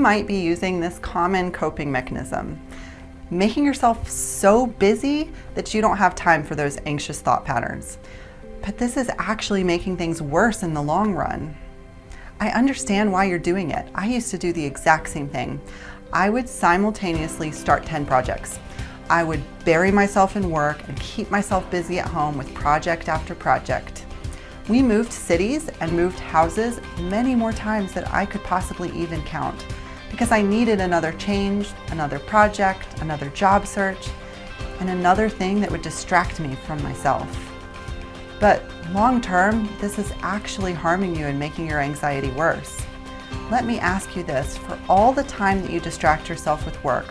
might be using this common coping mechanism, making yourself so busy that you don't have time for those anxious thought patterns. But this is actually making things worse in the long run. I understand why you're doing it. I used to do the exact same thing. I would simultaneously start 10 projects. I would bury myself in work and keep myself busy at home with project after project. We moved cities and moved houses many more times than I could possibly even count because I needed another change, another project, another job search, and another thing that would distract me from myself. But long term, this is actually harming you and making your anxiety worse. Let me ask you this, for all the time that you distract yourself with work,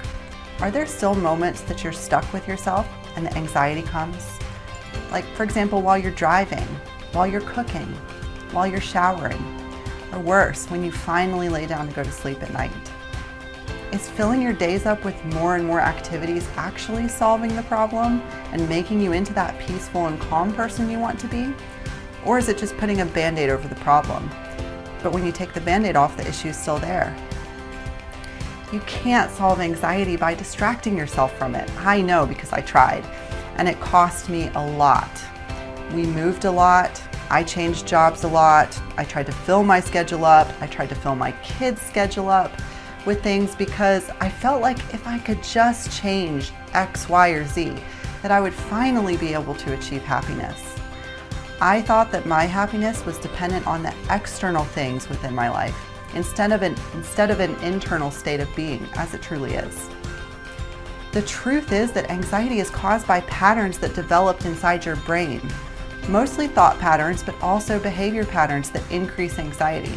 are there still moments that you're stuck with yourself and the anxiety comes? Like, for example, while you're driving, while you're cooking, while you're showering, or worse, when you finally lay down to go to sleep at night. Is filling your days up with more and more activities actually solving the problem and making you into that peaceful and calm person you want to be? Or is it just putting a Band-Aid over the problem? But when you take the Band-Aid off, the issue's still there. You can't solve anxiety by distracting yourself from it. I know because I tried, and it cost me a lot. We moved a lot, I changed jobs a lot, I tried to fill my schedule up, I tried to fill my kids' schedule up with things because I felt like if I could just change X, Y, or Z, that I would finally be able to achieve happiness. I thought that my happiness was dependent on the external things within my life, instead of an internal state of being, as it truly is. The truth is that anxiety is caused by patterns that developed inside your brain. Mostly thought patterns, but also behavior patterns that increase anxiety.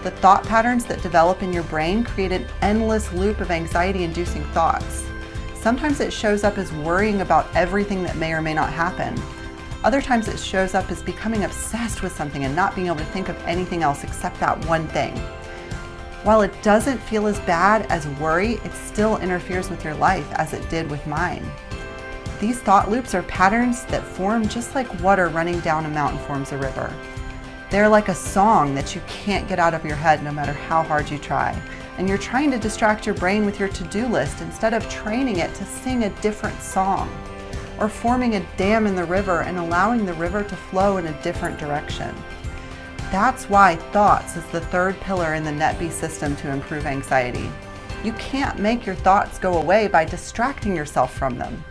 The thought patterns that develop in your brain create an endless loop of anxiety-inducing thoughts. Sometimes it shows up as worrying about everything that may or may not happen. Other times it shows up as becoming obsessed with something and not being able to think of anything else except that one thing. While it doesn't feel as bad as worry, it still interferes with your life as it did with mine. These thought loops are patterns that form just like water running down a mountain forms a river. They're like a song that you can't get out of your head no matter how hard you try. And you're trying to distract your brain with your to-do list instead of training it to sing a different song, or forming a dam in the river and allowing the river to flow in a different direction. That's why thoughts is the third pillar in the NetBee system to improve anxiety. You can't make your thoughts go away by distracting yourself from them.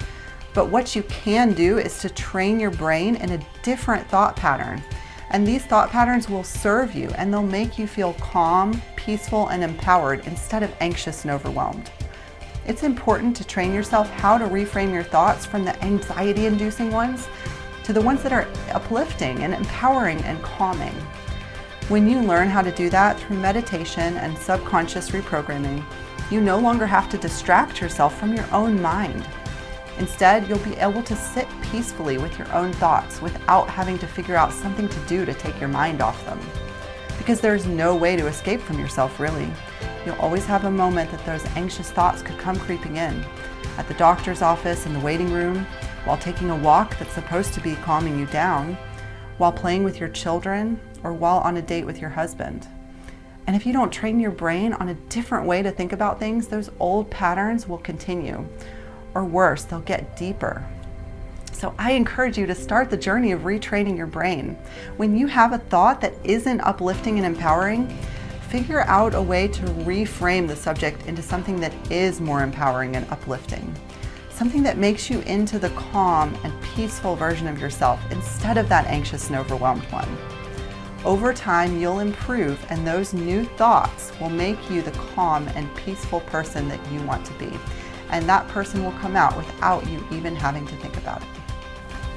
But what you can do is to train your brain in a different thought pattern. And these thought patterns will serve you and they'll make you feel calm, peaceful, and empowered instead of anxious and overwhelmed. It's important to train yourself how to reframe your thoughts from the anxiety-inducing ones to the ones that are uplifting and empowering and calming. When you learn how to do that through meditation and subconscious reprogramming, you no longer have to distract yourself from your own mind. Instead, you'll be able to sit peacefully with your own thoughts without having to figure out something to do to take your mind off them. Because there's no way to escape from yourself, really. You'll always have a moment that those anxious thoughts could come creeping in. At the doctor's office, in the waiting room, while taking a walk that's supposed to be calming you down, while playing with your children, or while on a date with your husband. And if you don't train your brain on a different way to think about things, those old patterns will continue. Or worse, they'll get deeper. So I encourage you to start the journey of retraining your brain. When you have a thought that isn't uplifting and empowering, figure out a way to reframe the subject into something that is more empowering and uplifting. Something that makes you into the calm and peaceful version of yourself instead of that anxious and overwhelmed one. Over time, you'll improve, and those new thoughts will make you the calm and peaceful person that you want to be. And that person will come out without you even having to think about it.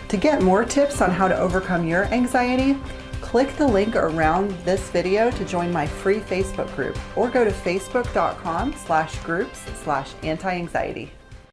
To get more tips on how to overcome your anxiety, click the link around this video to join my free Facebook group, or go to facebook.com/groups/anti-anxiety.